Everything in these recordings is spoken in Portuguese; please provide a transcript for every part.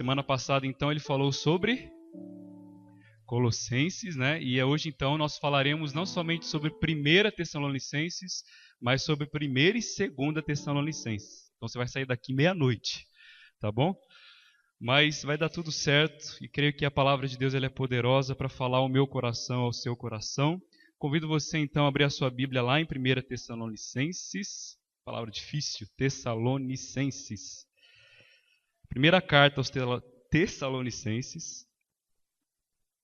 Semana passada, então, ele falou sobre Colossenses, né? E hoje, então, nós falaremos não somente sobre 1 Tessalonicenses, mas sobre 1 e 2 Tessalonicenses. Então, você vai sair daqui meia-noite, tá bom? Mas vai dar tudo certo e creio que a palavra de Deus ela é poderosa para falar ao meu coração, ao seu coração. Convido você, então, a abrir a sua Bíblia lá em 1 Tessalonicenses. Palavra difícil, Tessalonicenses. Primeira carta aos Tessalonicenses.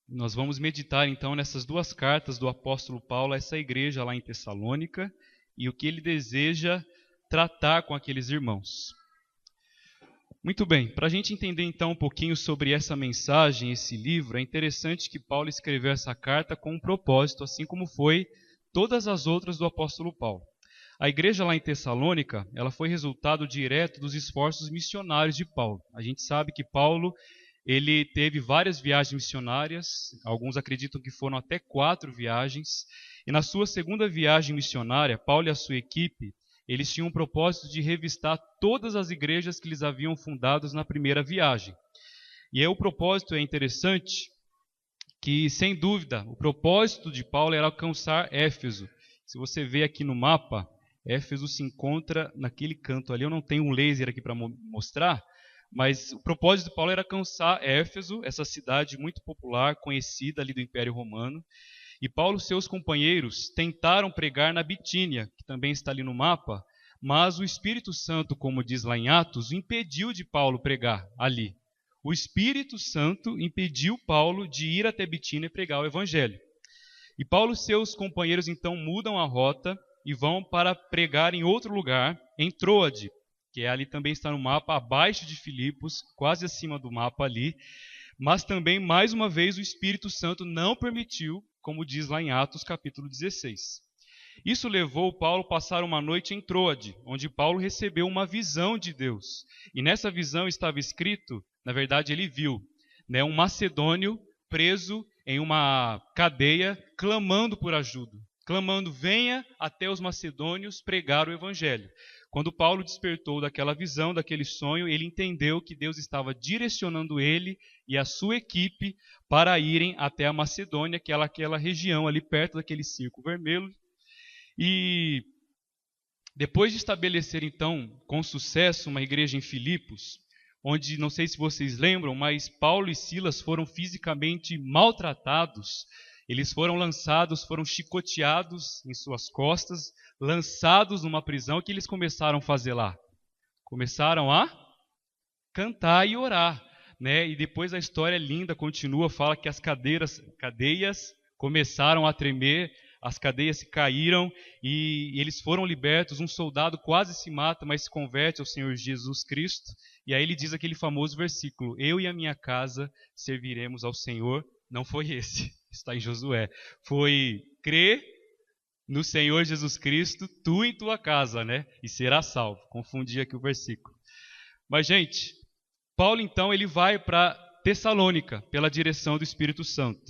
Nós vamos meditar então nessas duas cartas do apóstolo Paulo a essa igreja lá em Tessalônica e o que ele deseja tratar com aqueles irmãos. Muito bem, para a gente entender então um pouquinho sobre essa mensagem, esse livro, é interessante que Paulo escreveu essa carta com um propósito, assim como foi todas as outras do apóstolo Paulo. A igreja lá em Tessalônica, ela foi resultado direto dos esforços missionários de Paulo. A gente sabe que Paulo, ele teve várias viagens missionárias, alguns acreditam que foram até 4 viagens, e na sua segunda viagem missionária, Paulo e a sua equipe, eles tinham o propósito de revistar todas as igrejas que eles haviam fundadas na primeira viagem. E aí o propósito é interessante, que sem dúvida, o propósito de Paulo era alcançar Éfeso. Se você vê aqui no mapa, Éfeso se encontra naquele canto ali. Eu não tenho um laser aqui para mostrar, mas o propósito de Paulo era alcançar Éfeso, essa cidade muito popular, conhecida ali do Império Romano. E Paulo e seus companheiros tentaram pregar na Bitínia, que também está ali no mapa, mas o Espírito Santo, como diz lá em Atos, impediu de Paulo pregar ali. O Espírito Santo impediu Paulo de ir até Bitínia e pregar o Evangelho. E Paulo e seus companheiros então mudam a rota e vão para pregar em outro lugar, em Troade, que ali também está no mapa, abaixo de Filipos, quase acima do mapa ali. Mas também, mais uma vez, o Espírito Santo não permitiu, como diz lá em Atos capítulo 16. Isso levou Paulo a passar uma noite em Troade, onde Paulo recebeu uma visão de Deus. E nessa visão estava escrito, na verdade ele viu, um macedônio preso em uma cadeia, clamando por ajuda. Clamando, venha até os macedônios pregar o evangelho. Quando Paulo despertou daquela visão, daquele sonho, ele entendeu que Deus estava direcionando ele e a sua equipe para irem até a Macedônia, que é aquela região ali perto daquele círculo vermelho. E depois de estabelecer então com sucesso uma igreja em Filipos, onde, não sei se vocês lembram, mas Paulo e Silas foram fisicamente maltratados. Eles foram lançados, foram chicoteados em suas costas, lançados numa prisão. O que eles começaram a fazer lá? Começaram a cantar e orar, E depois a história linda continua, fala que as cadeias começaram a tremer, as cadeias se caíram e eles foram libertos. Um soldado quase se mata, mas se converte ao Senhor Jesus Cristo. E aí ele diz aquele famoso versículo, eu e a minha casa serviremos ao Senhor. Não foi esse, está em Josué. Foi crer no Senhor Jesus Cristo, tu e tua casa, e serás salvo. Confundi aqui o versículo. Mas, gente, Paulo, então, ele vai para Tessalônica, pela direção do Espírito Santo.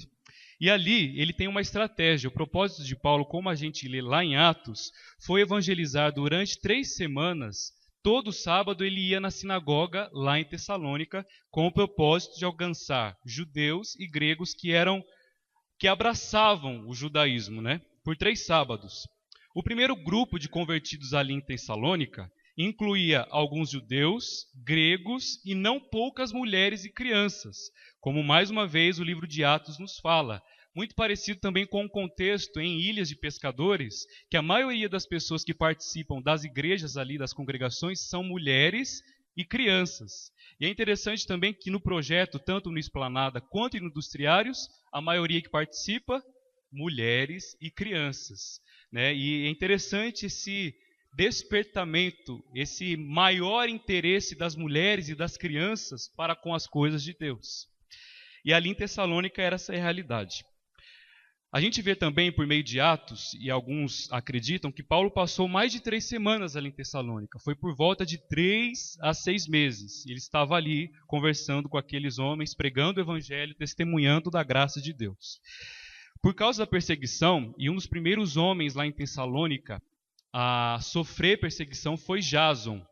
E ali, ele tem uma estratégia. O propósito de Paulo, como a gente lê lá em Atos, foi evangelizar durante 3 semanas. Todo sábado ele ia na sinagoga, lá em Tessalônica, com o propósito de alcançar judeus e gregos que abraçavam o judaísmo, por 3 sábados. O primeiro grupo de convertidos ali em Tessalônica incluía alguns judeus, gregos e não poucas mulheres e crianças, como mais uma vez o livro de Atos nos fala. Muito parecido também com o contexto em ilhas de pescadores, que a maioria das pessoas que participam das igrejas ali, das congregações, são mulheres e crianças. E é interessante também que no projeto, tanto no Esplanada quanto no Industriários, a maioria que participa, mulheres e crianças. E é interessante esse despertamento, esse maior interesse das mulheres e das crianças para com as coisas de Deus. E ali em Tessalônica era essa a realidade. A gente vê também por meio de Atos, e alguns acreditam, que Paulo passou mais de 3 semanas ali em Tessalônica. Foi por volta de 3 a 6 meses. Ele estava ali conversando com aqueles homens, pregando o evangelho, testemunhando da graça de Deus. Por causa da perseguição, e um dos primeiros homens lá em Tessalônica a sofrer perseguição foi Jason.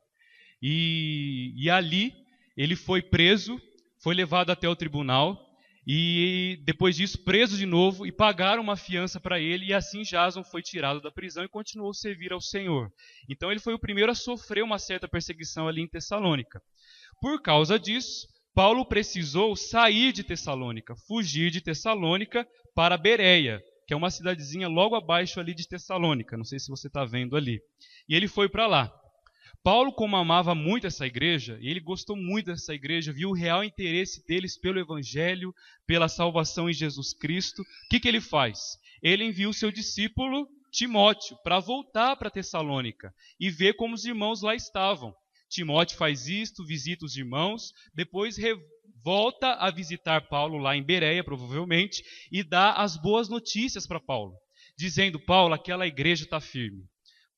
E ali ele foi preso, foi levado até o tribunal e depois disso preso de novo e pagaram uma fiança para ele, e assim Jason foi tirado da prisão e continuou a servir ao Senhor. Então ele foi o primeiro a sofrer uma certa perseguição ali em Tessalônica. Por causa disso, Paulo precisou sair de Tessalônica, fugir de Tessalônica para Bereia, que é uma cidadezinha logo abaixo ali de Tessalônica, não sei se você está vendo ali. E ele foi para lá. Paulo, como amava muito essa igreja, e ele gostou muito dessa igreja, viu o real interesse deles pelo Evangelho, pela salvação em Jesus Cristo, o que ele faz? Ele envia o seu discípulo Timóteo para voltar para Tessalônica e ver como os irmãos lá estavam. Timóteo faz isto, visita os irmãos, depois volta a visitar Paulo lá em Bereia, provavelmente, e dá as boas notícias para Paulo, dizendo: Paulo, aquela igreja está firme.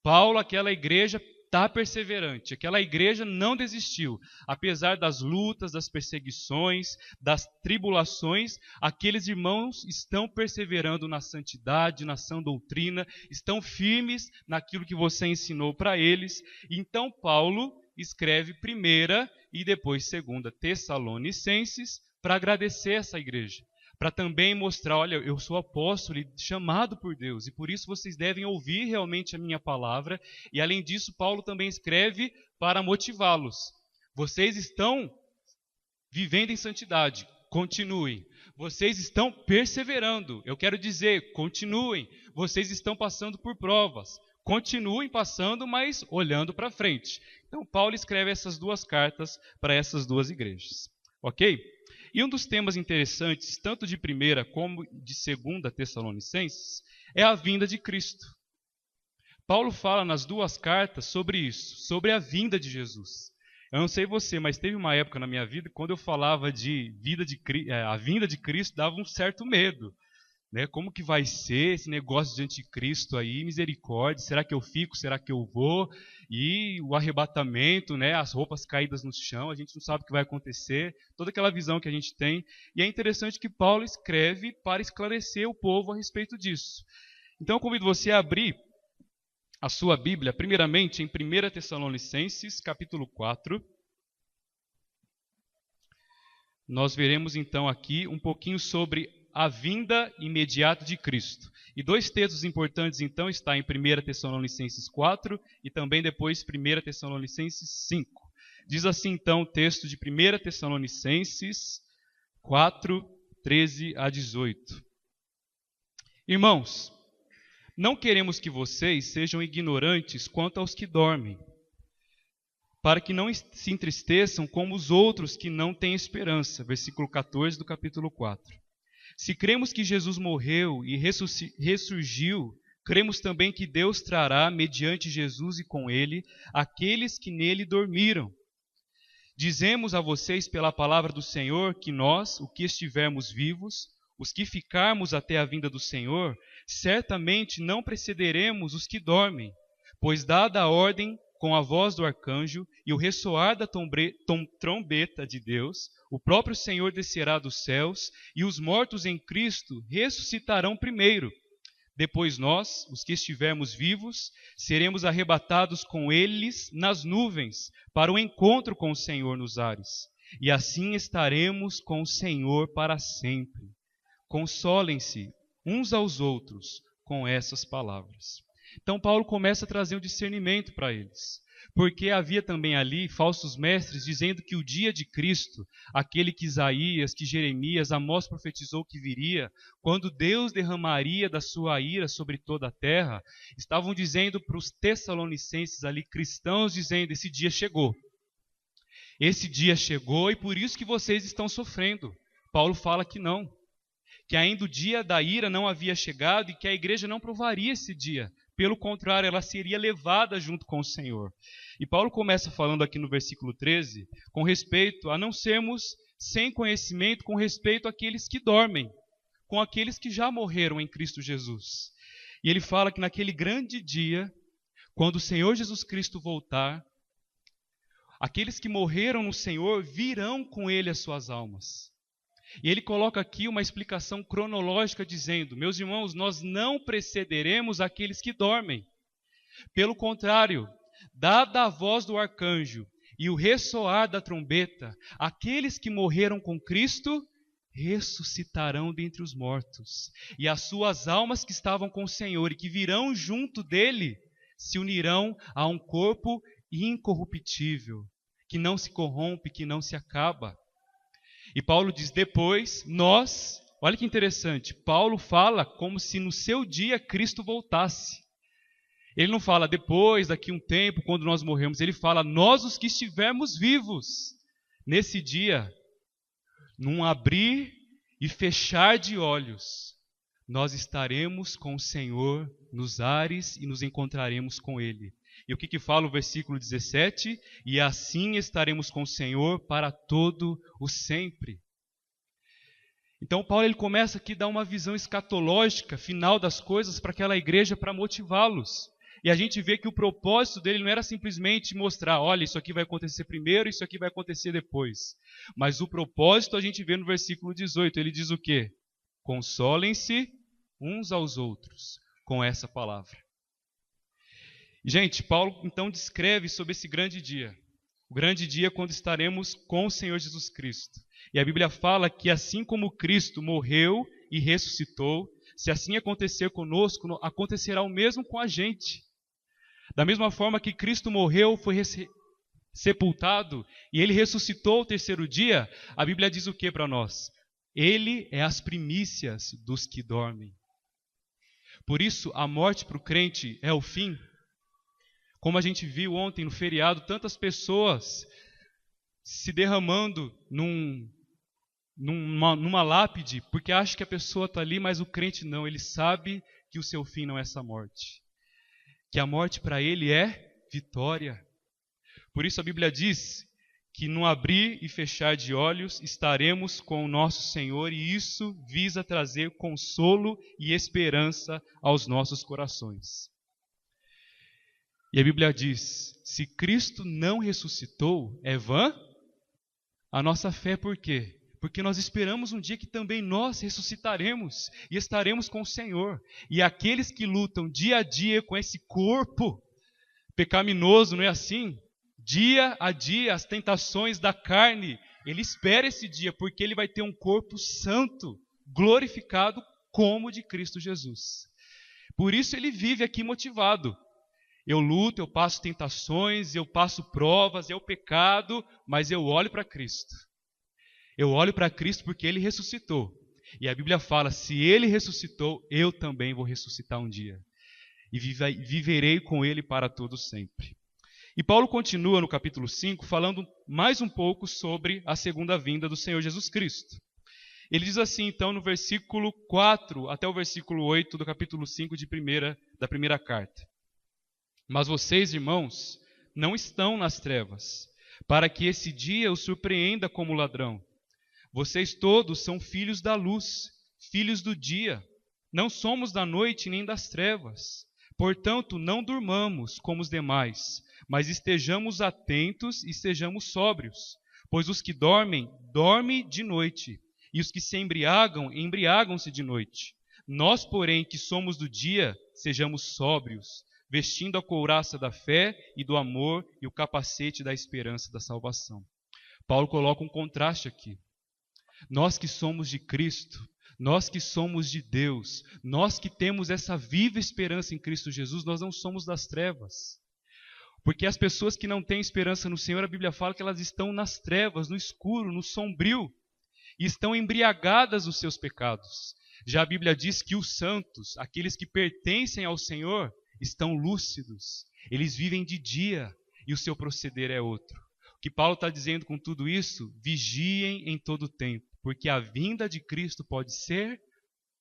Paulo, aquela igreja está perseverante. Aquela igreja não desistiu. Apesar das lutas, das perseguições, das tribulações, aqueles irmãos estão perseverando na santidade, na sã doutrina, estão firmes naquilo que você ensinou para eles. Então Paulo escreve 1ª e depois 2ª Tessalonicenses para agradecer essa igreja, para também mostrar: olha, eu sou apóstolo e chamado por Deus, e por isso vocês devem ouvir realmente a minha palavra. E além disso, Paulo também escreve para motivá-los. Vocês estão vivendo em santidade, continuem. Vocês estão perseverando, eu quero dizer, continuem. Vocês estão passando por provas, continuem passando, mas olhando para frente. Então Paulo escreve essas 2 cartas para essas 2 igrejas, ok? E um dos temas interessantes, tanto de 1ª como de 2ª Tessalonicenses, é a vinda de Cristo. Paulo fala nas 2 cartas sobre isso, sobre a vinda de Jesus. Eu não sei você, mas teve uma época na minha vida, quando eu falava de a vinda de Cristo, dava um certo medo. Né? Como que vai ser esse negócio de anticristo aí? Misericórdia, será que eu fico? Será que eu vou? E o arrebatamento, né? As roupas caídas no chão, a gente não sabe o que vai acontecer, toda aquela visão que a gente tem. E é interessante que Paulo escreve para esclarecer o povo a respeito disso. Então eu convido você a abrir a sua Bíblia, primeiramente em 1 Tessalonicenses, capítulo 4. Nós veremos então aqui um pouquinho sobre a vinda imediata de Cristo. E 2 textos importantes, então, está em 1 Tessalonicenses 4 e também depois 1 Tessalonicenses 5. Diz assim, então, o texto de 1 Tessalonicenses 4, 13 a 18. Irmãos, não queremos que vocês sejam ignorantes quanto aos que dormem, para que não se entristeçam como os outros que não têm esperança. Versículo 14 do capítulo 4. Se cremos que Jesus morreu e ressurgiu, cremos também que Deus trará, mediante Jesus e com ele, aqueles que nele dormiram. Dizemos a vocês pela palavra do Senhor que nós, o que estivermos vivos, os que ficarmos até a vinda do Senhor, certamente não precederemos os que dormem, pois dada a ordem com a voz do arcanjo e o ressoar da trombeta de Deus, o próprio Senhor descerá dos céus e os mortos em Cristo ressuscitarão primeiro. Depois nós, os que estivermos vivos, seremos arrebatados com eles nas nuvens para o encontro com o Senhor nos ares. E assim estaremos com o Senhor para sempre. Consolem-se uns aos outros com essas palavras. Então Paulo começa a trazer um discernimento para eles, porque havia também ali falsos mestres dizendo que o dia de Cristo, aquele que Isaías, que Jeremias, Amós profetizou que viria, quando Deus derramaria da sua ira sobre toda a terra, estavam dizendo para os tessalonicenses ali, cristãos, dizendo: esse dia chegou. Esse dia chegou e por isso que vocês estão sofrendo. Paulo fala que não, que ainda o dia da ira não havia chegado e que a igreja não provaria esse dia. Pelo contrário, ela seria levada junto com o Senhor. E Paulo começa falando aqui no versículo 13, com respeito a não sermos sem conhecimento com respeito àqueles que dormem, com aqueles que já morreram em Cristo Jesus. E ele fala que naquele grande dia, quando o Senhor Jesus Cristo voltar, aqueles que morreram no Senhor virão com ele as suas almas. E ele coloca aqui uma explicação cronológica dizendo: meus irmãos, nós não precederemos aqueles que dormem. Pelo contrário, dada a voz do arcanjo e o ressoar da trombeta, aqueles que morreram com Cristo ressuscitarão dentre os mortos, e as suas almas que estavam com o Senhor e que virão junto dele se unirão a um corpo incorruptível, que não se corrompe, que não se acaba. E Paulo diz, depois nós, olha que interessante, Paulo fala como se no seu dia Cristo voltasse. Ele não fala depois, daqui um tempo, quando nós morremos, ele fala, nós os que estivermos vivos, nesse dia, num abrir e fechar de olhos, nós estaremos com o Senhor nos ares e nos encontraremos com Ele. E o que fala o versículo 17? E assim estaremos com o Senhor para todo o sempre. Então Paulo ele começa aqui a dar uma visão escatológica, final das coisas para aquela igreja, para motivá-los. E a gente vê que o propósito dele não era simplesmente mostrar, olha, isso aqui vai acontecer primeiro, isso aqui vai acontecer depois. Mas o propósito a gente vê no versículo 18, ele diz o quê? Consolem-se uns aos outros com essa palavra. Gente, Paulo então descreve sobre esse grande dia. O grande dia quando estaremos com o Senhor Jesus Cristo. E a Bíblia fala que assim como Cristo morreu e ressuscitou, se assim acontecer conosco, acontecerá o mesmo com a gente. Da mesma forma que Cristo morreu, foi sepultado e ele ressuscitou ao terceiro dia, a Bíblia diz o que para nós? Ele é as primícias dos que dormem. Por isso, a morte para o crente é o fim. Como a gente viu ontem no feriado, tantas pessoas se derramando numa lápide, porque acha que a pessoa está ali, mas o crente não, ele sabe que o seu fim não é essa morte. Que a morte para ele é vitória. Por isso a Bíblia diz que no abrir e fechar de olhos estaremos com o nosso Senhor, e isso visa trazer consolo e esperança aos nossos corações. E a Bíblia diz, se Cristo não ressuscitou, é vã a nossa fé. Por quê? Porque nós esperamos um dia que também nós ressuscitaremos e estaremos com o Senhor. E aqueles que lutam dia a dia com esse corpo pecaminoso, não é assim? Dia a dia, as tentações da carne, ele espera esse dia, porque ele vai ter um corpo santo, glorificado como o de Cristo Jesus. Por isso ele vive aqui motivado. Eu luto, eu passo tentações, eu passo provas, é o pecado, mas eu olho para Cristo. Eu olho para Cristo porque Ele ressuscitou. E a Bíblia fala, se Ele ressuscitou, eu também vou ressuscitar um dia. E viverei com Ele para todo sempre. E Paulo continua no capítulo 5, falando mais um pouco sobre a segunda vinda do Senhor Jesus Cristo. Ele diz assim, então, no versículo 4 até o versículo 8 do capítulo 5 da primeira carta. Mas vocês, irmãos, não estão nas trevas, para que esse dia os surpreenda como ladrão. Vocês todos são filhos da luz, filhos do dia. Não somos da noite nem das trevas. Portanto, não durmamos como os demais, mas estejamos atentos e sejamos sóbrios. Pois os que dormem, dormem de noite, e os que se embriagam, embriagam-se de noite. Nós, porém, que somos do dia, sejamos sóbrios, vestindo a couraça da fé e do amor e o capacete da esperança da salvação. Paulo coloca um contraste aqui. Nós que somos de Cristo, nós que somos de Deus, nós que temos essa viva esperança em Cristo Jesus, nós não somos das trevas. Porque as pessoas que não têm esperança no Senhor, a Bíblia fala que elas estão nas trevas, no escuro, no sombrio, e estão embriagadas dos seus pecados. Já a Bíblia diz que os santos, aqueles que pertencem ao Senhor, estão lúcidos, eles vivem de dia e o seu proceder é outro. O que Paulo está dizendo com tudo isso? Vigiem em todo o tempo, porque a vinda de Cristo pode ser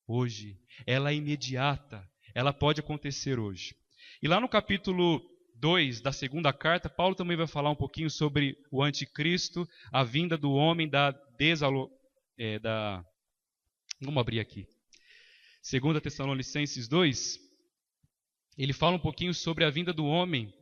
hoje, ela é imediata, ela pode acontecer hoje. E lá no capítulo 2 da segunda carta, Paulo também vai falar um pouquinho sobre o anticristo, a vinda do homem vamos abrir aqui. 2 Tessalonicenses 2, ele fala um pouquinho sobre a vinda do homem,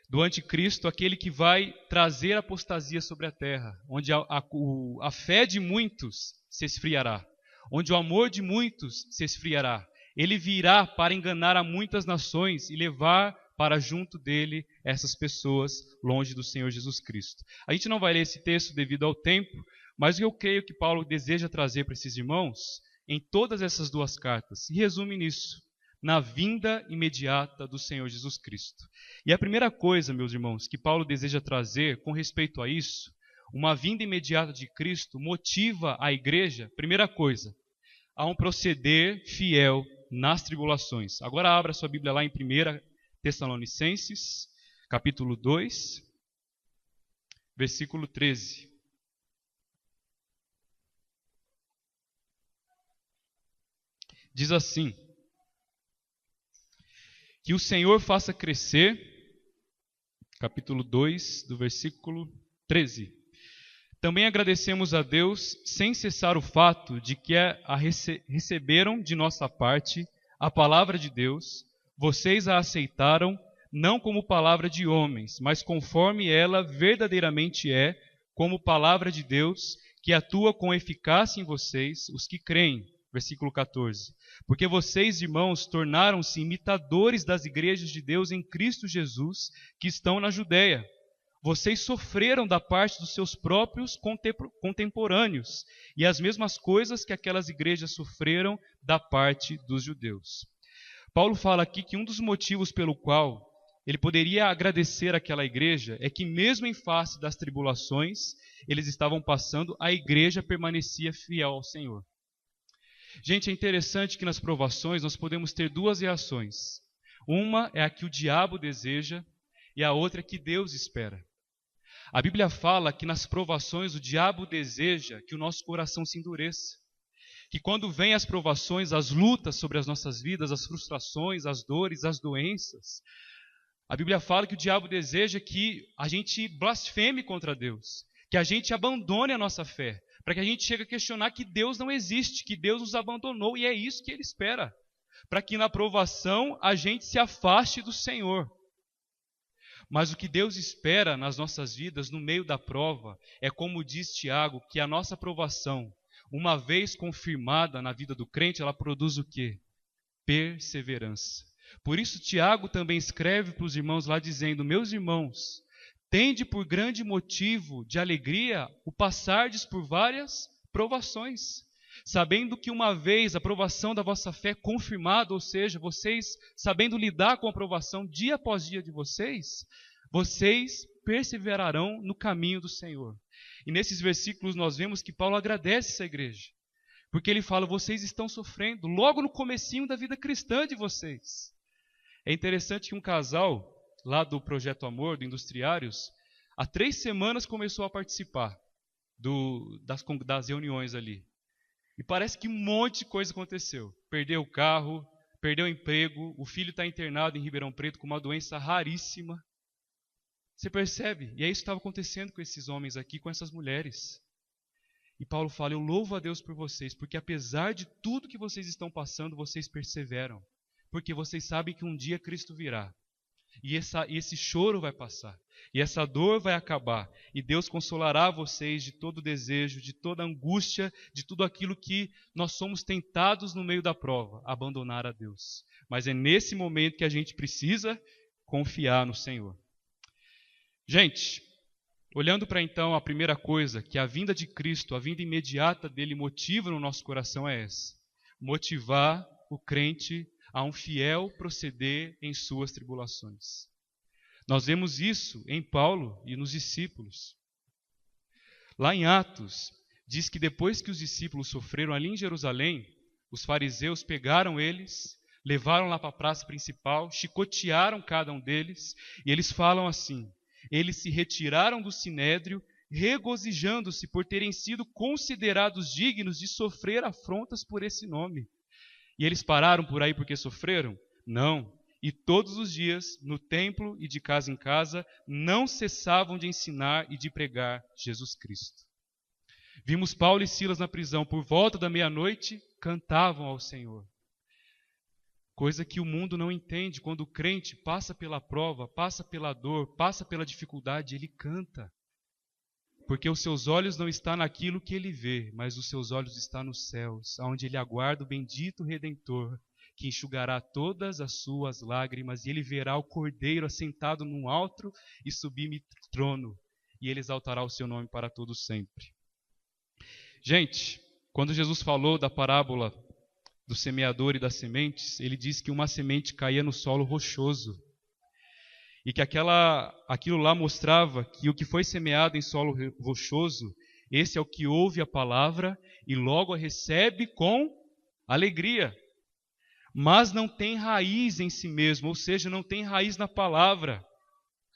do anticristo, aquele que vai trazer apostasia sobre a terra, onde a fé de muitos se esfriará, onde o amor de muitos se esfriará. Ele virá para enganar a muitas nações e levar para junto dele essas pessoas longe do Senhor Jesus Cristo. A gente não vai ler esse texto devido ao tempo, mas o que eu creio que Paulo deseja trazer para esses irmãos, em todas essas duas cartas, se resume nisso: na vinda imediata do Senhor Jesus Cristo. E a primeira coisa, meus irmãos, que Paulo deseja trazer com respeito a isso, uma vinda imediata de Cristo motiva a igreja, primeira coisa, a um proceder fiel nas tribulações. Agora abra sua Bíblia lá em 1 Tessalonicenses, capítulo 2, versículo 13. Diz assim: que o Senhor faça crescer, capítulo 2, do versículo 13. Também agradecemos a Deus sem cessar o fato de que receberam de nossa parte a palavra de Deus, vocês a aceitaram não como palavra de homens, mas conforme ela verdadeiramente é, como palavra de Deus, que atua com eficácia em vocês, os que creem. Versículo 14. Porque vocês, irmãos, tornaram-se imitadores das igrejas de Deus em Cristo Jesus, que estão na Judéia. Vocês sofreram da parte dos seus próprios contemporâneos, e as mesmas coisas que aquelas igrejas sofreram da parte dos judeus. Paulo fala aqui que um dos motivos pelo qual ele poderia agradecer àquela igreja é que, mesmo em face das tribulações eles estavam passando, a igreja permanecia fiel ao Senhor. Gente, é interessante que nas provações nós podemos ter duas reações. Uma é a que o diabo deseja e a outra é que Deus espera. A Bíblia fala que nas provações o diabo deseja que o nosso coração se endureça. Que quando vêm as provações, as lutas sobre as nossas vidas, as frustrações, as dores, as doenças, a Bíblia fala que o diabo deseja que a gente blasfeme contra Deus, que a gente abandone a nossa fé, para que a gente chegue a questionar que Deus não existe, que Deus nos abandonou, e é isso que ele espera, para que na provação a gente se afaste do Senhor. Mas o que Deus espera nas nossas vidas, no meio da prova, é como diz Tiago, que a nossa provação, uma vez confirmada na vida do crente, ela produz o quê? Perseverança. Por isso Tiago também escreve para os irmãos lá dizendo: meus irmãos, tende por grande motivo de alegria o passardes por várias provações, sabendo que uma vez a provação da vossa fé confirmada, ou seja, vocês sabendo lidar com a provação dia após dia de vocês, vocês perseverarão no caminho do Senhor. E nesses versículos nós vemos que Paulo agradece essa igreja, porque ele fala: vocês estão sofrendo logo no comecinho da vida cristã de vocês. É interessante que um casal lá do Projeto Amor, do Industriários, há 3 semanas começou a participar das reuniões ali. E parece que um monte de coisa aconteceu. Perdeu o carro, perdeu o emprego, o filho está internado em Ribeirão Preto com uma doença raríssima. Você percebe? E é isso que estava acontecendo com esses homens aqui, com essas mulheres. E Paulo fala: eu louvo a Deus por vocês, porque apesar de tudo que vocês estão passando, vocês perseveram. Porque vocês sabem que um dia Cristo virá. E esse choro vai passar, e essa dor vai acabar, e Deus consolará vocês de todo desejo, de toda angústia, de tudo aquilo que nós somos tentados no meio da prova, abandonar a Deus. Mas é nesse momento que a gente precisa confiar no Senhor. Gente, olhando para então a primeira coisa, que a vinda de Cristo, a vinda imediata dele motiva no nosso coração é essa: motivar o crente a um fiel proceder em suas tribulações. Nós vemos isso em Paulo e nos discípulos. Lá em Atos, diz que depois que os discípulos sofreram ali em Jerusalém, os fariseus pegaram eles, levaram lá para a praça principal, chicotearam cada um deles, e eles falam assim: eles se retiraram do sinédrio, regozijando-se por terem sido considerados dignos de sofrer afrontas por esse nome. E eles pararam por aí porque sofreram? Não. E todos os dias, no templo e de casa em casa, não cessavam de ensinar e de pregar Jesus Cristo. Vimos Paulo e Silas na prisão. Por volta da meia-noite, cantavam ao Senhor. Coisa que o mundo não entende. Quando o crente passa pela prova, passa pela dor, passa pela dificuldade, ele canta. Porque os seus olhos não estão naquilo que ele vê, mas os seus olhos estão nos céus, onde ele aguarda o bendito Redentor, que enxugará todas as suas lágrimas, e ele verá o Cordeiro assentado num alto e sublime trono, e ele exaltará o seu nome para todo sempre. Gente, quando Jesus falou da parábola do semeador e das sementes, ele disse que uma semente caía no solo rochoso, e que aquilo lá mostrava que o que foi semeado em solo rochoso, esse é o que ouve a palavra e logo a recebe com alegria, mas não tem raiz em si mesmo, ou seja, não tem raiz na palavra,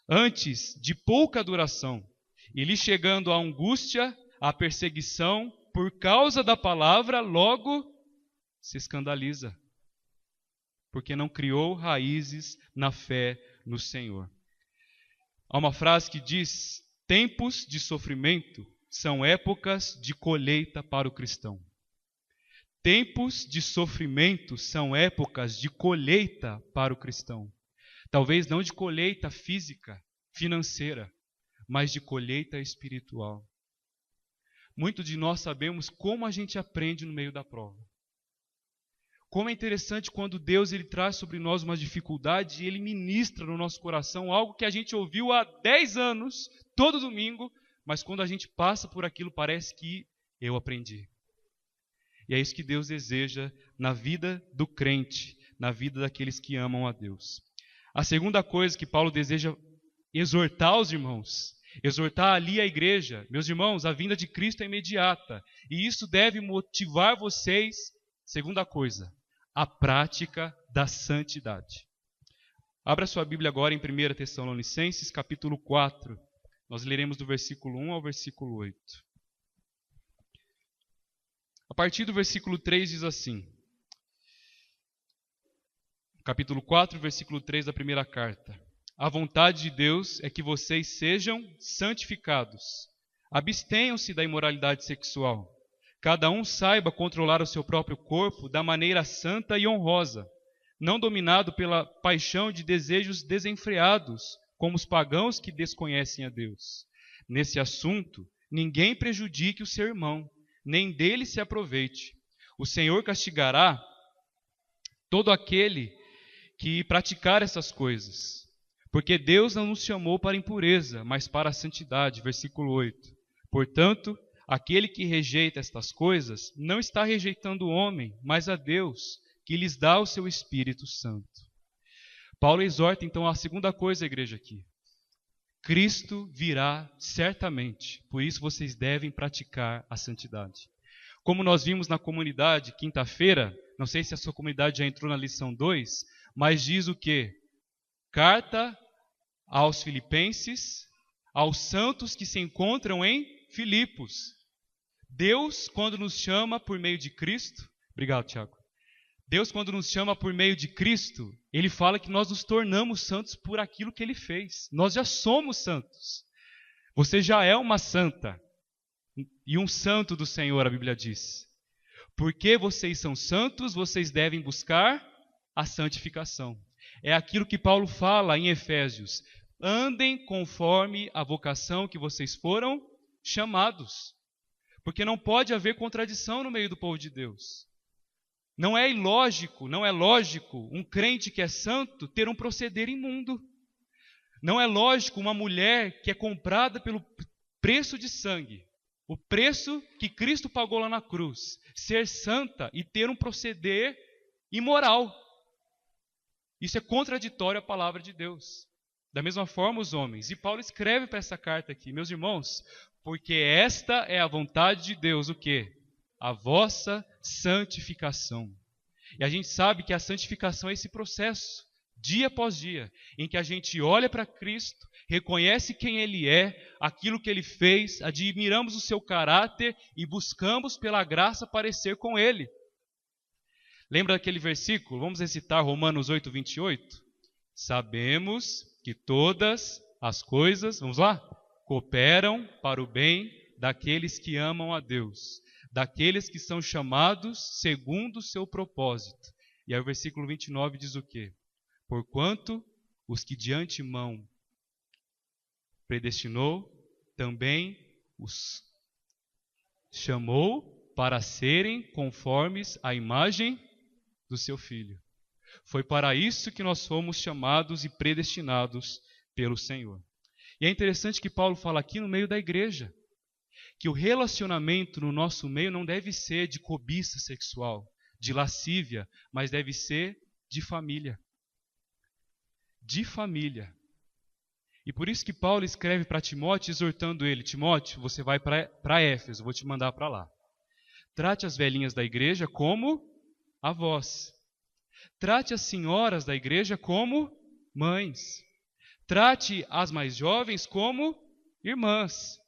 antes de pouca duração, e lhe chegando a angústia, a perseguição, por causa da palavra, logo se escandaliza, porque não criou raízes na fé no Senhor. Há uma frase que diz: tempos de sofrimento são épocas de colheita para o cristão. Tempos de sofrimento são épocas de colheita para o cristão. Talvez não de colheita física, financeira, mas de colheita espiritual. Muitos de nós sabemos como a gente aprende no meio da prova. Como é interessante quando Deus ele traz sobre nós uma dificuldade e Ele ministra no nosso coração algo que a gente ouviu há 10 anos, todo domingo, mas quando a gente passa por aquilo parece que eu aprendi. E é isso que Deus deseja na vida do crente, na vida daqueles que amam a Deus. A segunda coisa que Paulo deseja exortar os irmãos, exortar ali a igreja, meus irmãos, a vinda de Cristo é imediata, e isso deve motivar vocês, segunda coisa, a prática da santidade. Abra sua Bíblia agora em 1 Tessalonicenses, capítulo 4. Nós leremos do versículo 1 ao versículo 8. A partir do versículo 3 diz assim, capítulo 4, versículo 3 da primeira carta. A vontade de Deus é que vocês sejam santificados. Abstenham-se da imoralidade sexual. Cada um saiba controlar o seu próprio corpo da maneira santa e honrosa, não dominado pela paixão de desejos desenfreados, como os pagãos que desconhecem a Deus. Nesse assunto, ninguém prejudique o seu irmão, nem dele se aproveite. O Senhor castigará todo aquele que praticar essas coisas, porque Deus não nos chamou para a impureza, mas para a santidade. Versículo 8. Portanto, aquele que rejeita estas coisas não está rejeitando o homem, mas a Deus, que lhes dá o seu Espírito Santo. Paulo exorta então a segunda coisa, igreja, aqui. Cristo virá certamente, por isso vocês devem praticar a santidade. Como nós vimos na comunidade, quinta-feira, não sei se a sua comunidade já entrou na lição 2, mas diz o quê? Carta aos Filipenses, aos santos que se encontram em Filipos. Deus, quando nos chama por meio de Cristo, obrigado, Tiago. Deus, quando nos chama por meio de Cristo, Ele fala que nós nos tornamos santos por aquilo que Ele fez. Nós já somos santos. Você já é uma santa e um santo do Senhor, a Bíblia diz. Porque vocês são santos, vocês devem buscar a santificação. É aquilo que Paulo fala em Efésios. Andem conforme a vocação que vocês foram chamados. Porque não pode haver contradição no meio do povo de Deus. Não é ilógico, não é lógico um crente que é santo ter um proceder imundo. Não é lógico uma mulher que é comprada pelo preço de sangue, o preço que Cristo pagou lá na cruz, ser santa e ter um proceder imoral. Isso é contraditório à palavra de Deus. Da mesma forma os homens. E Paulo escreve para essa carta aqui, meus irmãos, porque esta é a vontade de Deus, o quê? A vossa santificação. E a gente sabe que a santificação é esse processo, dia após dia, em que a gente olha para Cristo, reconhece quem Ele é, aquilo que Ele fez, admiramos o seu caráter e buscamos pela graça parecer com Ele. Lembra daquele versículo? Vamos recitar Romanos 8, 28? Sabemos que todas as coisas, vamos lá? Cooperam para o bem daqueles que amam a Deus, daqueles que são chamados segundo o seu propósito. E aí o versículo 29 diz o quê? Porquanto os que de antemão predestinou, também os chamou para serem conformes à imagem do seu Filho. Foi para isso que nós fomos chamados e predestinados pelo Senhor. E é interessante que Paulo fala aqui no meio da igreja, que o relacionamento no nosso meio não deve ser de cobiça sexual, de lascívia, mas deve ser de família. De família. E por isso que Paulo escreve para Timóteo, exortando ele: Timóteo, você vai para Éfeso, vou te mandar para lá. Trate as velhinhas da igreja como avós. Trate as senhoras da igreja como mães. Trate as mais jovens como irmãs.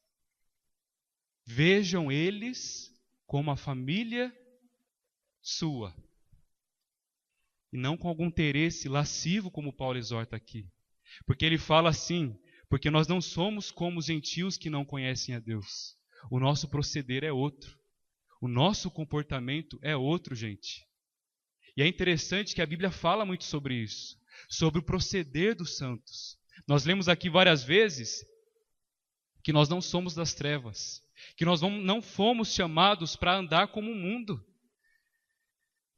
Vejam eles como a família sua. E não com algum interesse lascivo, como Paulo exorta aqui. Porque ele fala assim: porque nós não somos como os gentios que não conhecem a Deus. O nosso proceder é outro. O nosso comportamento é outro, gente. E é interessante que a Bíblia fala muito sobre isso, sobre o proceder dos santos. Nós lemos aqui várias vezes que nós não somos das trevas, que nós não fomos chamados para andar como o mundo.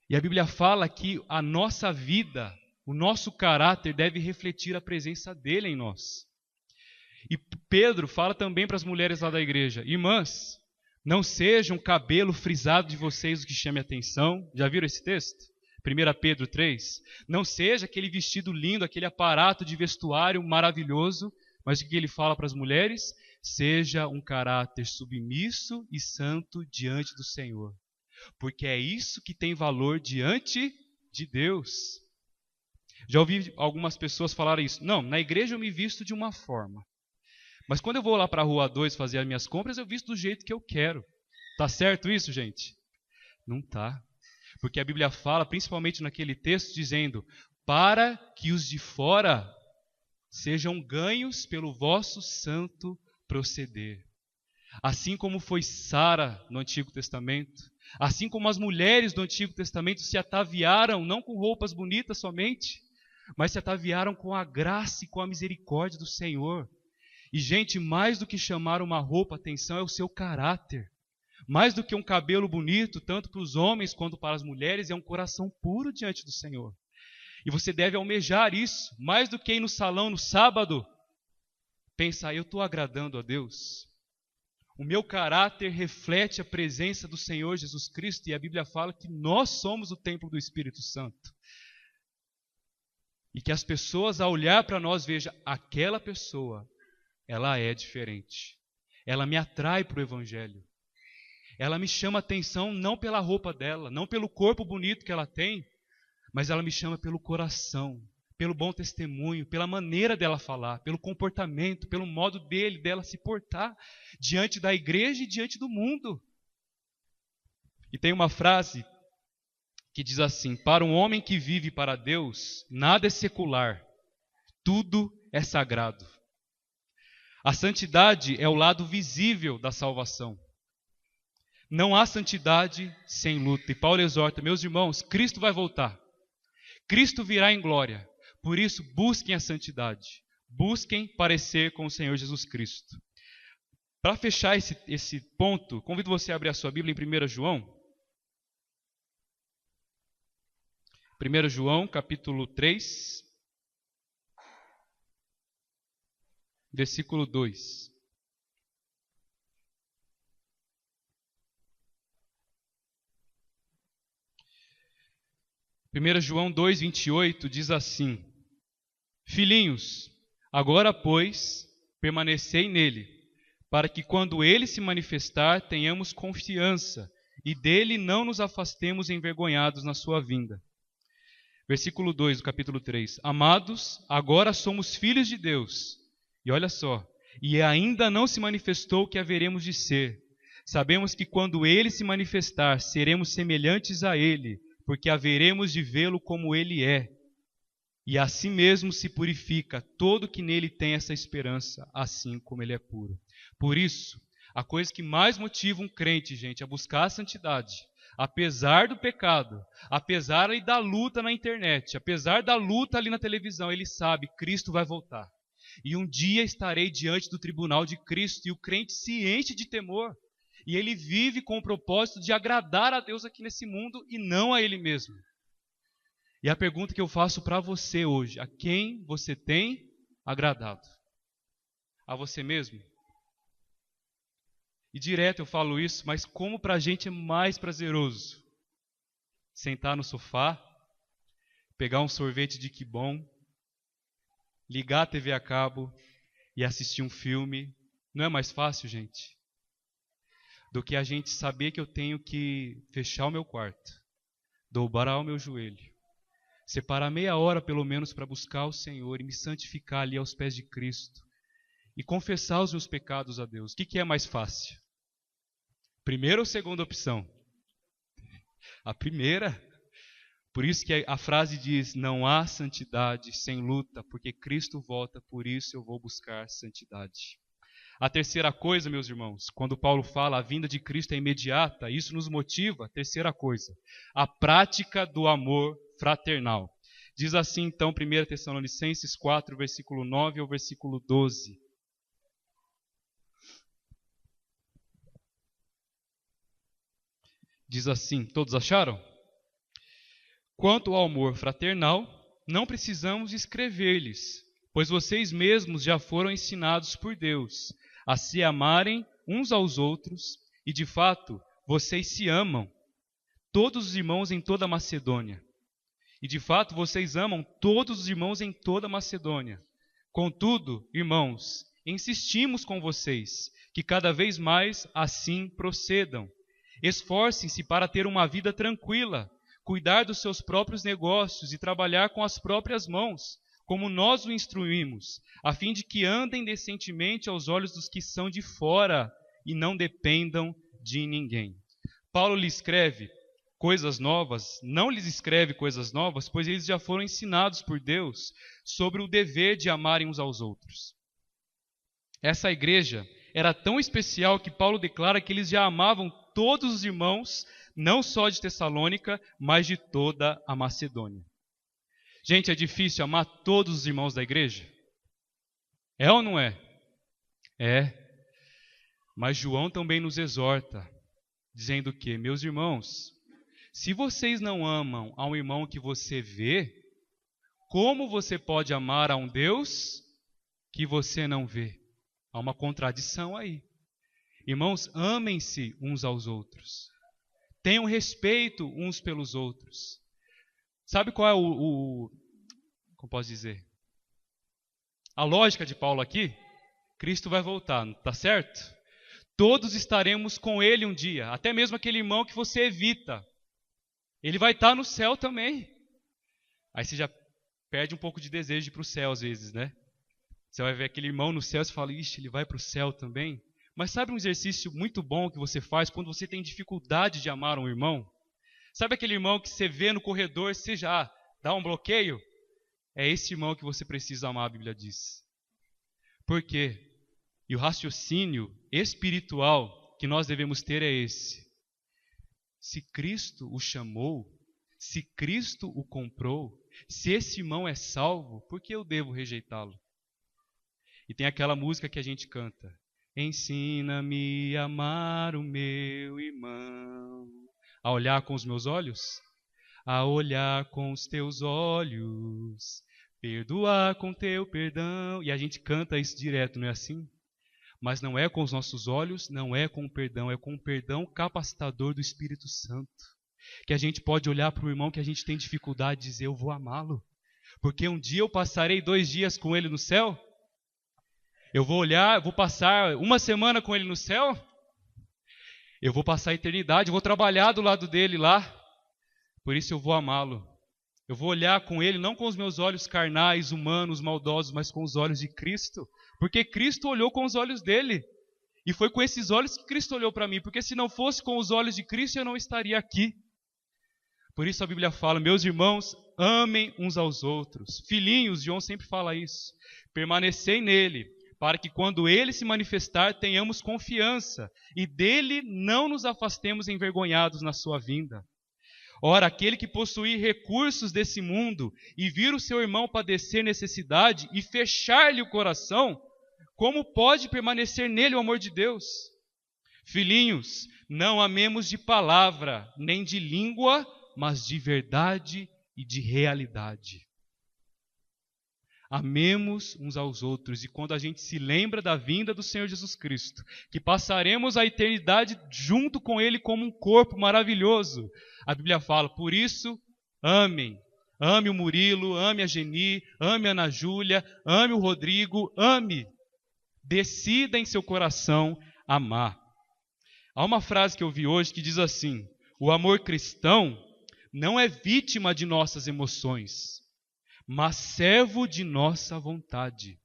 E a Bíblia fala que a nossa vida, o nosso caráter deve refletir a presença dele em nós. E Pedro fala também para as mulheres lá da igreja: irmãs, não seja um cabelo frisado de vocês o que chame a atenção. Já viram esse texto? 1 Pedro 3. Não seja aquele vestido lindo, aquele aparato de vestuário maravilhoso, mas o que ele fala para as mulheres? Seja um caráter submisso e santo diante do Senhor. Porque é isso que tem valor diante de Deus. Já ouvi algumas pessoas falarem isso. Não, na igreja eu me visto de uma forma. Mas quando eu vou lá para a Rua 2 fazer as minhas compras, eu visto do jeito que eu quero. Tá certo isso, gente? Não tá. Porque a Bíblia fala, principalmente naquele texto, dizendo: para que os de fora sejam ganhos pelo vosso santo proceder. Assim como foi Sara no Antigo Testamento, assim como as mulheres do Antigo Testamento se ataviaram, não com roupas bonitas somente, mas se ataviaram com a graça e com a misericórdia do Senhor. E, gente, mais do que chamar uma roupa atenção é o seu caráter. Mais do que um cabelo bonito, tanto para os homens quanto para as mulheres, é um coração puro diante do Senhor. E você deve almejar isso, mais do que ir no salão no sábado, pensar: eu estou agradando a Deus. O meu caráter reflete a presença do Senhor Jesus Cristo, e a Bíblia fala que nós somos o templo do Espírito Santo. E que as pessoas, ao olhar para nós, vejam: aquela pessoa, ela é diferente. Ela me atrai para o Evangelho. Ela me chama a atenção não pela roupa dela, não pelo corpo bonito que ela tem, mas ela me chama pelo coração, pelo bom testemunho, pela maneira dela falar, pelo comportamento, pelo modo dela se portar diante da igreja e diante do mundo. E tem uma frase que diz assim: para um homem que vive para Deus, nada é secular, tudo é sagrado. A santidade é o lado visível da salvação. Não há santidade sem luta. E Paulo exorta: meus irmãos, Cristo vai voltar. Cristo virá em glória. Por isso, busquem a santidade. Busquem parecer com o Senhor Jesus Cristo. Para fechar esse ponto, convido você a abrir a sua Bíblia em 1 João. 1 João, capítulo 3, versículo 2. João 2, 28 diz assim: filhinhos, agora, pois, permanecei nele, para que quando ele se manifestar, tenhamos confiança e dele não nos afastemos envergonhados na sua vinda. Versículo 2 do capítulo 3. Amados, agora somos filhos de Deus. E olha só, e ainda não se manifestou o que haveremos de ser. Sabemos que quando ele se manifestar, seremos semelhantes a ele, porque haveremos de vê-lo como ele é. E assim mesmo se purifica todo que nele tem essa esperança, assim como ele é puro. Por isso, a coisa que mais motiva um crente, gente, a buscar a santidade, apesar do pecado, apesar da luta na internet, apesar da luta ali na televisão, ele sabe: Cristo vai voltar. E um dia estarei diante do tribunal de Cristo, e o crente se enche de temor. E ele vive com o propósito de agradar a Deus aqui nesse mundo e não a ele mesmo. E a pergunta que eu faço para você hoje: a quem você tem agradado? A você mesmo? E direto eu falo isso, mas como para a gente é mais prazeroso sentar no sofá, pegar um sorvete de que bom, ligar a TV a cabo e assistir um filme. Não é mais fácil, gente? Do que a gente saber que eu tenho que fechar o meu quarto, dobrar o meu joelho, separar meia hora pelo menos para buscar o Senhor e me santificar ali aos pés de Cristo e confessar os meus pecados a Deus. O que é mais fácil? Primeira ou segunda opção? A primeira. Por isso que a frase diz: não há santidade sem luta, porque Cristo volta, por isso eu vou buscar santidade. A terceira coisa, meus irmãos, quando Paulo fala a vinda de Cristo é imediata, isso nos motiva. Terceira coisa, a prática do amor fraternal. Diz assim então 1 Tessalonicenses 4, versículo 9 ao versículo 12. Diz assim, todos acharam? Quanto ao amor fraternal, não precisamos escrever-lhes, pois vocês mesmos já foram ensinados por Deus a se amarem uns aos outros, e de fato, vocês se amam, todos os irmãos em toda a Macedônia. E de fato, vocês amam todos os irmãos em toda a Macedônia. Contudo, irmãos, insistimos com vocês que cada vez mais assim procedam. Esforcem-se para ter uma vida tranquila, cuidar dos seus próprios negócios e trabalhar com as próprias mãos, como nós o instruímos, a fim de que andem decentemente aos olhos dos que são de fora e não dependam de ninguém. Paulo lhe escreve coisas novas, não lhes escreve coisas novas, pois eles já foram ensinados por Deus sobre o dever de amarem uns aos outros. Essa igreja era tão especial que Paulo declara que eles já amavam todos os irmãos, não só de Tessalônica, mas de toda a Macedônia. Gente, é difícil amar todos os irmãos da igreja? É ou não é? É. Mas João também nos exorta, dizendo que, meus irmãos, se vocês não amam a um irmão que você vê, como você pode amar a um Deus que você não vê? Há uma contradição aí. Irmãos, amem-se uns aos outros. Tenham respeito uns pelos outros. Sabe qual é como posso dizer? A lógica de Paulo aqui? Cristo vai voltar, tá certo? Todos estaremos com ele um dia, até mesmo aquele irmão que você evita. Ele vai estar no céu também. Aí você já perde um pouco de desejo de ir para o céu às vezes, né? Você vai ver aquele irmão no céu e você fala, ixi, ele vai para o céu também? Mas sabe um exercício muito bom que você faz quando você tem dificuldade de amar um irmão? Sabe aquele irmão que você vê no corredor, você já dá um bloqueio? É esse irmão que você precisa amar, a Bíblia diz. Por quê? E o raciocínio espiritual que nós devemos ter é esse. Se Cristo o chamou, se Cristo o comprou, se esse irmão é salvo, por que eu devo rejeitá-lo? E tem aquela música que a gente canta. Ensina-me a amar o meu irmão. A olhar com os meus olhos? A olhar com os teus olhos. Perdoar com teu perdão. E a gente canta isso direto, não é assim? Mas não é com os nossos olhos, não é com o perdão, é com o perdão capacitador do Espírito Santo. Que a gente pode olhar para o irmão que a gente tem dificuldade e dizer, eu vou amá-lo. Porque um dia eu passarei 2 dias com ele no céu. Eu vou olhar, vou passar 1 semana com ele no céu. Eu vou passar a eternidade, eu vou trabalhar do lado dele lá. Por isso eu vou amá-lo. Eu vou olhar com ele, não com os meus olhos carnais, humanos, maldosos, mas com os olhos de Cristo. Porque Cristo olhou com os olhos dele. E foi com esses olhos que Cristo olhou para mim. Porque se não fosse com os olhos de Cristo, eu não estaria aqui. Por isso a Bíblia fala, meus irmãos, amem uns aos outros. Filhinhos, João sempre fala isso. Permanecei nele, para que quando ele se manifestar, tenhamos confiança. E dele não nos afastemos envergonhados na sua vinda. Ora, aquele que possuir recursos desse mundo e vir o seu irmão padecer necessidade e fechar-lhe o coração, como pode permanecer nele o amor de Deus? Filhinhos, não amemos de palavra, nem de língua, mas de verdade e de realidade. Amemos uns aos outros, e quando a gente se lembra da vinda do Senhor Jesus Cristo, que passaremos a eternidade junto com Ele como um corpo maravilhoso, a Bíblia fala, por isso, amem. Ame o Murilo, ame a Geni, ame a Ana Júlia, ame o Rodrigo, ame. Decida em seu coração amar. Há uma frase que eu vi hoje que diz assim, o amor cristão não é vítima de nossas emoções, mas servo de nossa vontade.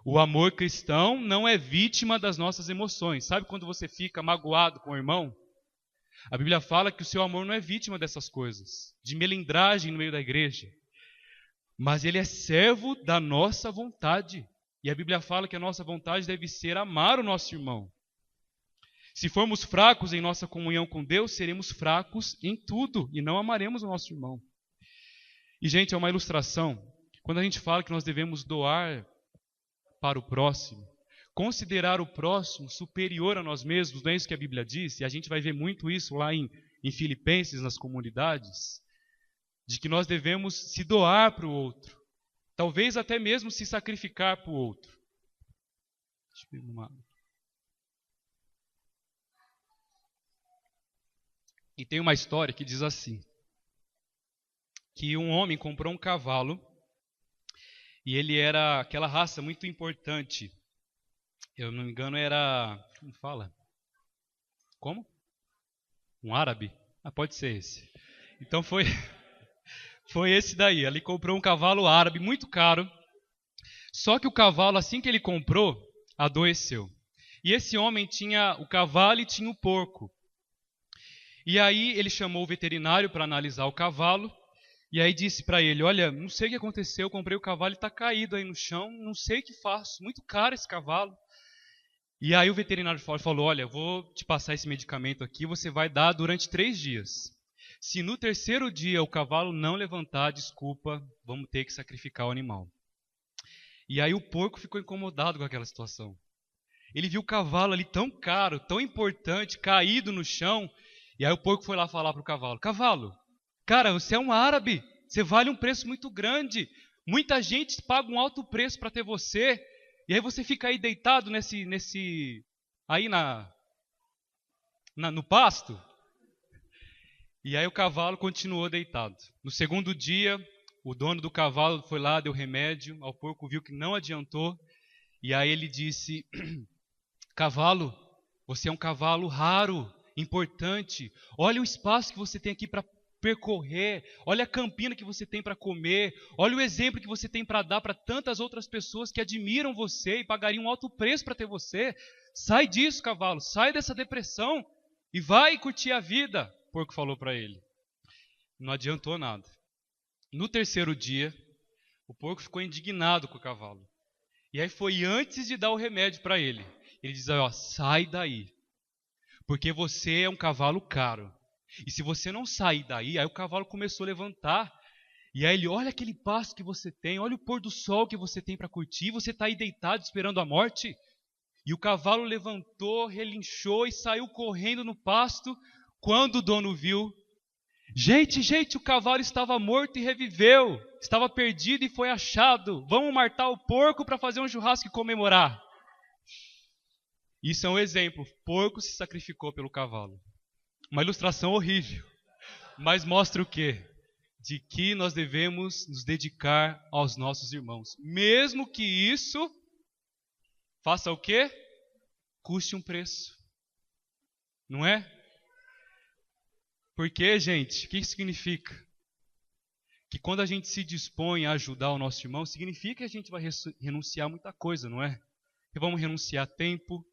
O amor cristão não é vítima das nossas emoções. Sabe quando você fica magoado com o irmão? A Bíblia fala que o seu amor não é vítima dessas coisas, de melindragem no meio da igreja. Mas ele é servo da nossa vontade. E a Bíblia fala que a nossa vontade deve ser amar o nosso irmão. Se formos fracos em nossa comunhão com Deus, seremos fracos em tudo e não amaremos o nosso irmão. E, gente, é uma ilustração. Quando a gente fala que nós devemos doar para o próximo, considerar o próximo superior a nós mesmos, não é isso que a Bíblia diz? E a gente vai ver muito isso lá em Filipenses, nas comunidades, de que nós devemos se doar para o outro. Talvez até mesmo se sacrificar para o outro. Deixa eu ver uma... E tem uma história que diz assim, que um homem comprou um cavalo e ele era aquela raça muito importante. Eu não me engano era... Como fala? Como? Um árabe? Ah, pode ser esse. Então foi esse daí. Ele comprou um cavalo árabe muito caro. Só que o cavalo, assim que ele comprou, adoeceu. E esse homem tinha o cavalo e tinha o porco. E aí ele chamou o veterinário para analisar o cavalo. E aí disse para ele, olha, não sei o que aconteceu, eu comprei o cavalo e está caído aí no chão, não sei o que faço, muito caro esse cavalo. E aí o veterinário falou, olha, eu vou te passar esse medicamento aqui, você vai dar durante 3 dias. Se no 3º dia o cavalo não levantar, desculpa, vamos ter que sacrificar o animal. E aí o porco ficou incomodado com aquela situação. Ele viu o cavalo ali tão caro, tão importante, caído no chão, e aí o porco foi lá falar para o cavalo, cavalo, cara, você é um árabe, você vale um preço muito grande, muita gente paga um alto preço para ter você, e aí você fica aí deitado aí no pasto. E aí o cavalo continuou deitado. No 2º dia, o dono do cavalo foi lá, deu remédio, ao porco viu que não adiantou, e aí ele disse, cavalo, você é um cavalo raro, importante, olha o espaço que você tem aqui para percorrer, olha a campina que você tem para comer, olha o exemplo que você tem para dar para tantas outras pessoas que admiram você e pagariam um alto preço para ter você. Sai disso, cavalo, sai dessa depressão e vai curtir a vida, o porco falou para ele. Não adiantou nada. No 3º dia, o porco ficou indignado com o cavalo. E aí foi antes de dar o remédio para ele. Ele diz, ó, sai daí, porque você é um cavalo caro. E se você não sair daí, aí o cavalo começou a levantar. E aí ele, olha aquele pasto que você tem, olha o pôr do sol que você tem para curtir, você está aí deitado esperando a morte. E o cavalo levantou, relinchou e saiu correndo no pasto. Quando o dono viu, gente, o cavalo estava morto e reviveu, estava perdido e foi achado. Vamos matar o porco para fazer um churrasco e comemorar. Isso é um exemplo, o porco se sacrificou pelo cavalo. Uma ilustração horrível, mas mostra o quê? De que nós devemos nos dedicar aos nossos irmãos. Mesmo que isso faça o quê? Custe um preço. Não é? Porque, gente, o que isso significa? Que quando a gente se dispõe a ajudar o nosso irmão, significa que a gente vai renunciar a muita coisa, não é? Que vamos renunciar a tempo.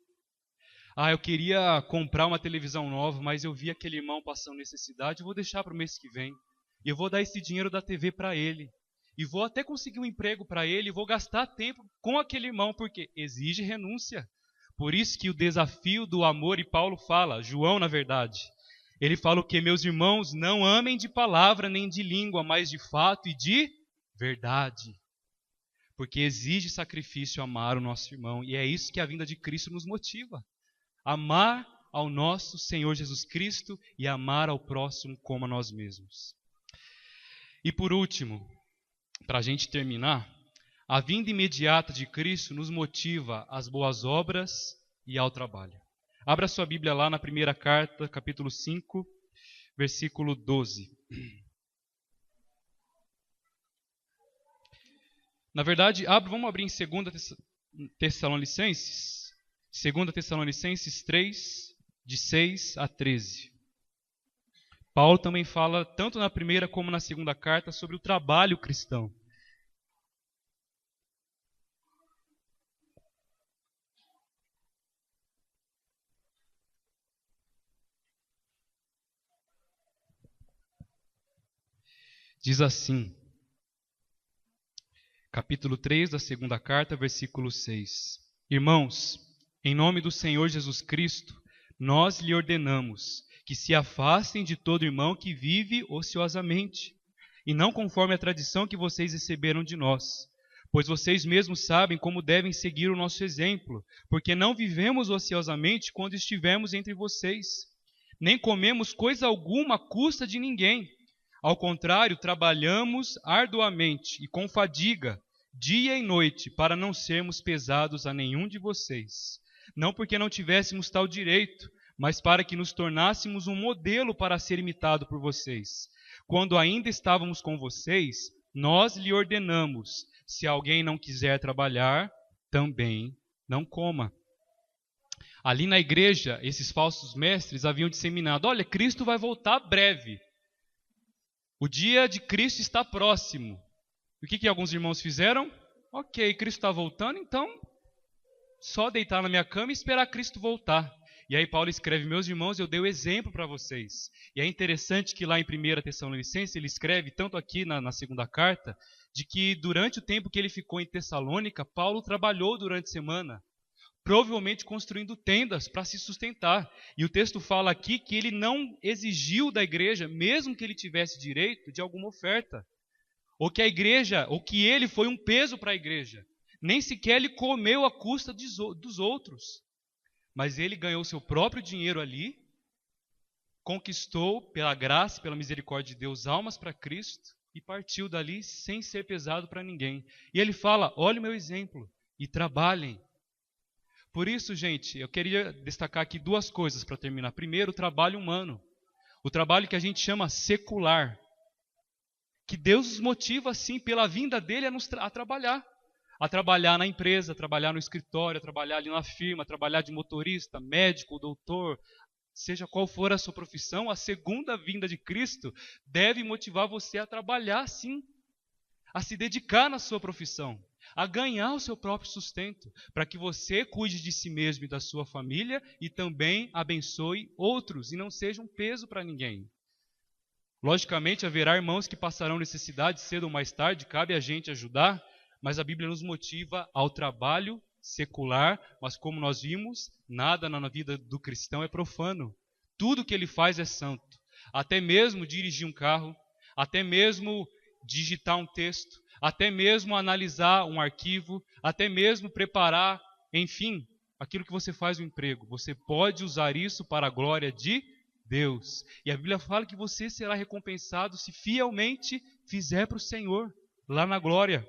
Eu queria comprar uma televisão nova, mas eu vi aquele irmão passando necessidade, eu vou deixar para o mês que vem. E eu vou dar esse dinheiro da TV para ele. E vou até conseguir um emprego para ele, e vou gastar tempo com aquele irmão, porque exige renúncia. Por isso que o desafio do amor, e Paulo fala, João na verdade, ele fala o que? Meus irmãos, não amem de palavra nem de língua, mas de fato e de verdade. Porque exige sacrifício amar o nosso irmão, e é isso que a vinda de Cristo nos motiva. Amar ao nosso Senhor Jesus Cristo e amar ao próximo como a nós mesmos. E por último, para a gente terminar, a vinda imediata de Cristo nos motiva às boas obras e ao trabalho. Abra sua Bíblia lá na primeira carta, capítulo 5, versículo 12. Na verdade, vamos abrir em 2 Tessalonicenses, 2 Tessalonicenses 3, de 6 a 13. Paulo também fala, tanto na primeira como na segunda carta, sobre o trabalho cristão. Diz assim, capítulo 3 da segunda carta, versículo 6. Irmãos, em nome do Senhor Jesus Cristo, nós lhe ordenamos que se afastem de todo irmão que vive ociosamente, e não conforme a tradição que vocês receberam de nós, pois vocês mesmos sabem como devem seguir o nosso exemplo, porque não vivemos ociosamente quando estivemos entre vocês, nem comemos coisa alguma à custa de ninguém. Ao contrário, trabalhamos arduamente e com fadiga, dia e noite, para não sermos pesados a nenhum de vocês. Não porque não tivéssemos tal direito, mas para que nos tornássemos um modelo para ser imitado por vocês. Quando ainda estávamos com vocês, nós lhe ordenamos, se alguém não quiser trabalhar, também não coma. Ali na igreja, esses falsos mestres haviam disseminado, olha, Cristo vai voltar breve. O dia de Cristo está próximo. E o que alguns irmãos fizeram? Ok, Cristo está voltando, então só deitar na minha cama e esperar Cristo voltar. E aí Paulo escreve, meus irmãos, eu dei o exemplo para vocês. E é interessante que lá em 1 Tessalonicenses, ele escreve, tanto aqui na segunda carta, de que durante o tempo que ele ficou em Tessalônica, Paulo trabalhou durante a semana, provavelmente construindo tendas para se sustentar. E o texto fala aqui que ele não exigiu da igreja, mesmo que ele tivesse direito, de alguma oferta. Ou que a igreja, ou que ele foi um peso para a igreja. Nem sequer ele comeu à custa dos outros. Mas ele ganhou seu próprio dinheiro ali, conquistou pela graça, pela misericórdia de Deus, almas para Cristo e partiu dali sem ser pesado para ninguém. E ele fala, olha o meu exemplo e trabalhem. Por isso, gente, eu queria destacar aqui duas coisas para terminar. Primeiro, o trabalho humano. O trabalho que a gente chama secular. Que Deus nos motiva, sim, pela vinda dele a trabalhar. A trabalhar na empresa, a trabalhar no escritório, a trabalhar ali na firma, a trabalhar de motorista, médico, doutor, seja qual for a sua profissão, a segunda vinda de Cristo deve motivar você a trabalhar, sim, a se dedicar na sua profissão, a ganhar o seu próprio sustento, para que você cuide de si mesmo e da sua família e também abençoe outros e não seja um peso para ninguém. Logicamente, haverá irmãos que passarão necessidade cedo ou mais tarde, cabe a gente ajudar, mas a Bíblia nos motiva ao trabalho secular, mas como nós vimos, nada na vida do cristão é profano. Tudo que ele faz é santo. Até mesmo dirigir um carro, até mesmo digitar um texto, até mesmo analisar um arquivo, até mesmo preparar, enfim, aquilo que você faz no emprego. Você pode usar isso para a glória de Deus. E a Bíblia fala que você será recompensado se fielmente fizer para o Senhor, lá na glória.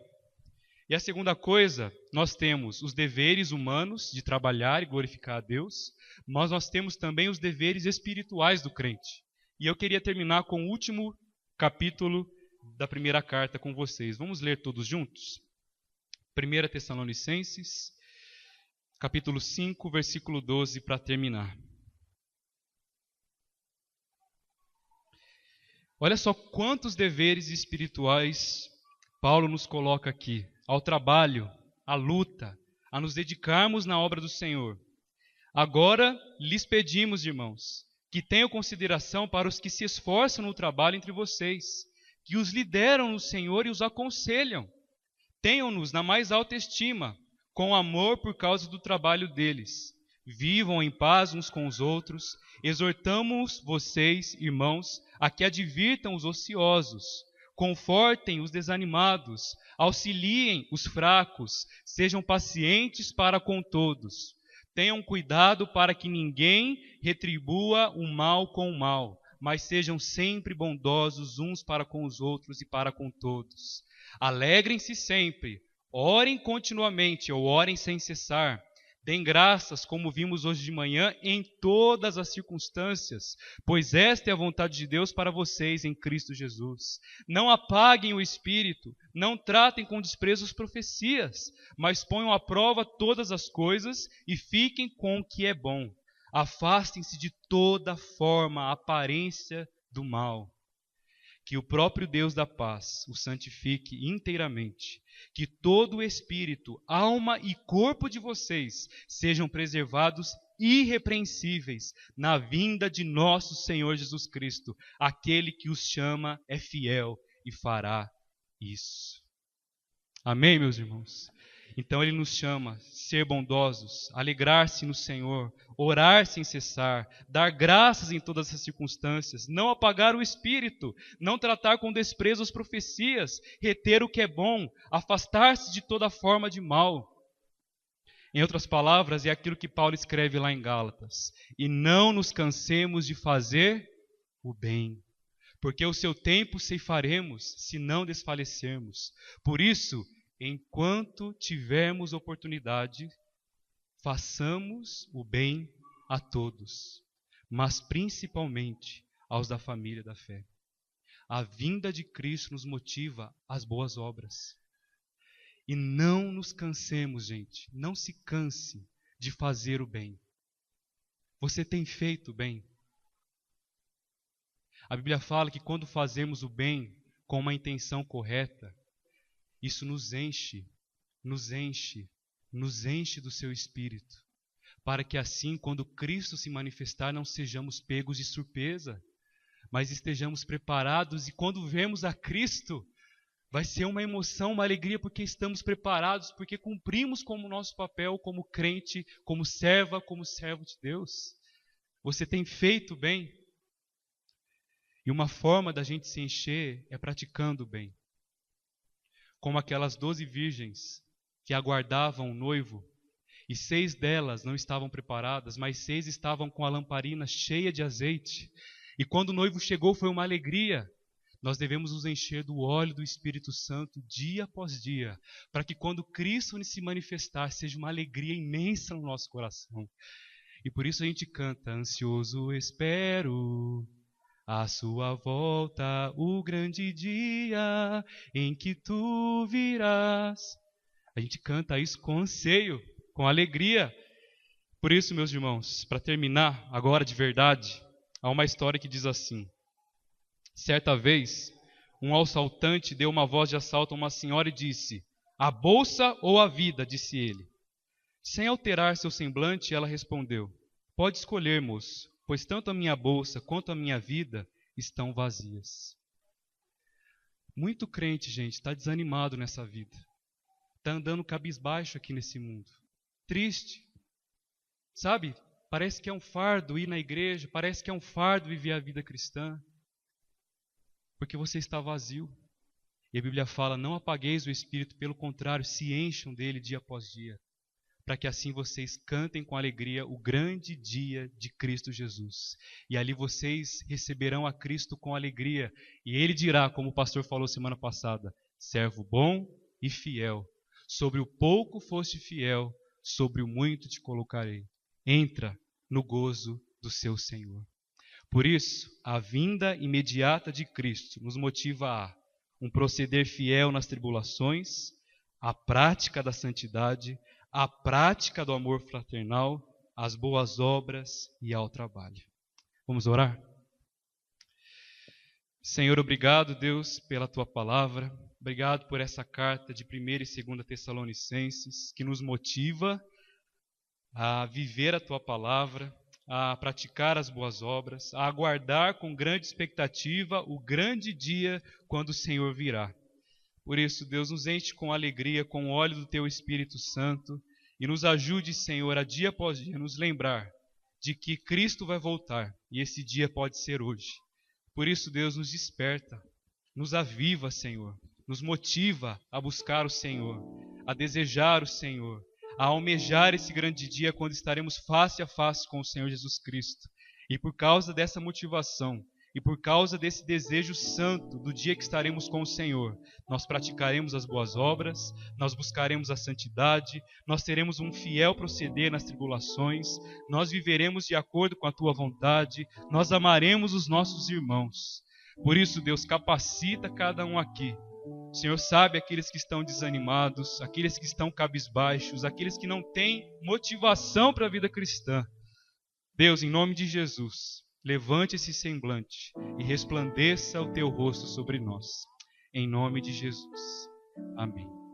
E a segunda coisa, nós temos os deveres humanos de trabalhar e glorificar a Deus, mas nós temos também os deveres espirituais do crente. E eu queria terminar com o último capítulo da primeira carta com vocês. Vamos ler todos juntos? 1 Tessalonicenses, capítulo 5, versículo 12, para terminar. Olha só quantos deveres espirituais Paulo nos coloca aqui. Ao trabalho, à luta, a nos dedicarmos na obra do Senhor. Agora lhes pedimos, irmãos, que tenham consideração para os que se esforçam no trabalho entre vocês, que os lideram no Senhor e os aconselham. Tenham-nos na mais alta estima, com amor por causa do trabalho deles. Vivam em paz uns com os outros. Exortamos vocês, irmãos, a que advirtam os ociosos, confortem os desanimados, auxiliem os fracos, sejam pacientes para com todos. Tenham cuidado para que ninguém retribua o mal com o mal, mas sejam sempre bondosos uns para com os outros e para com todos. Alegrem-se sempre, orem continuamente ou orem sem cessar. Deem graças, como vimos hoje de manhã, em todas as circunstâncias, pois esta é a vontade de Deus para vocês em Cristo Jesus. Não apaguem o espírito, não tratem com desprezo as profecias, mas ponham à prova todas as coisas e fiquem com o que é bom. Afastem-se de toda forma, aparência do mal. Que o próprio Deus da paz o santifique inteiramente. Que todo o espírito, alma e corpo de vocês sejam preservados irrepreensíveis na vinda de nosso Senhor Jesus Cristo. Aquele que os chama é fiel e fará isso. Amém, meus irmãos? Então ele nos chama a ser bondosos, alegrar-se no Senhor, orar sem cessar, dar graças em todas as circunstâncias, não apagar o espírito, não tratar com desprezo as profecias, reter o que é bom, afastar-se de toda forma de mal. Em outras palavras, é aquilo que Paulo escreve lá em Gálatas. E não nos cansemos de fazer o bem, porque o seu tempo ceifaremos se não desfalecermos. Por isso, enquanto tivermos oportunidade, façamos o bem a todos, mas principalmente aos da família da fé. A vinda de Cristo nos motiva às boas obras. E não nos cansemos, gente, não se canse de fazer o bem. Você tem feito o bem? A Bíblia fala que quando fazemos o bem com uma intenção correta, isso nos enche do seu espírito, para que assim, quando Cristo se manifestar, não sejamos pegos de surpresa, mas estejamos preparados, e quando vemos a Cristo, vai ser uma emoção, uma alegria, porque estamos preparados, porque cumprimos como nosso papel como crente, como serva, como servo de Deus. Você tem feito bem? E uma forma da gente se encher é praticando o bem. Como aquelas 12 virgens que aguardavam o noivo, e 6 delas não estavam preparadas, mas 6 estavam com a lamparina cheia de azeite. E quando o noivo chegou foi uma alegria. Nós devemos nos encher do óleo do Espírito Santo dia após dia, para que quando Cristo se manifestar, seja uma alegria imensa no nosso coração. E por isso a gente canta: ansioso espero a sua volta, o grande dia em que tu virás. A gente canta isso com anseio, com alegria. Por isso, meus irmãos, para terminar agora de verdade, há uma história que diz assim: certa vez, um assaltante deu uma voz de assalto a uma senhora e disse: a bolsa ou a vida? Disse ele. Sem alterar seu semblante, ela respondeu: pode escolher, moço, pois tanto a minha bolsa quanto a minha vida estão vazias. Muito crente, gente, está desanimado nessa vida. Está andando cabisbaixo aqui nesse mundo. Triste. Sabe? Parece que é um fardo ir na igreja, parece que é um fardo viver a vida cristã. Porque você está vazio. E a Bíblia fala: não apagueis o espírito, pelo contrário, se encham dele dia após dia, para que assim vocês cantem com alegria o grande dia de Cristo Jesus. E ali vocês receberão a Cristo com alegria. E Ele dirá, como o pastor falou semana passada: servo bom e fiel. Sobre o pouco foste fiel, sobre o muito te colocarei. Entra no gozo do seu Senhor. Por isso, a vinda imediata de Cristo nos motiva a um proceder fiel nas tribulações, a prática da santidade, a prática do amor fraternal, as boas obras e ao trabalho. Vamos orar? Senhor, obrigado, Deus, pela Tua palavra. Obrigado por essa carta de 1ª e 2ª Tessalonicenses, que nos motiva a viver a Tua palavra, a praticar as boas obras, a aguardar com grande expectativa o grande dia quando o Senhor virá. Por isso, Deus, nos enche com alegria, com o óleo do Teu Espírito Santo, e nos ajude, Senhor, a dia após dia nos lembrar de que Cristo vai voltar, e esse dia pode ser hoje. Por isso, Deus, nos desperta, nos aviva, Senhor, nos motiva a buscar o Senhor, a desejar o Senhor, a almejar esse grande dia quando estaremos face a face com o Senhor Jesus Cristo. E por causa dessa motivação E por causa desse desejo santo do dia que estaremos com o Senhor, nós praticaremos as boas obras, nós buscaremos a santidade, nós teremos um fiel proceder nas tribulações, nós viveremos de acordo com a tua vontade, nós amaremos os nossos irmãos. Por isso, Deus, capacita cada um aqui. O Senhor sabe aqueles que estão desanimados, aqueles que estão cabisbaixos, aqueles que não têm motivação para a vida cristã. Deus, em nome de Jesus, levante esse semblante e resplandeça o teu rosto sobre nós. Em nome de Jesus. Amém.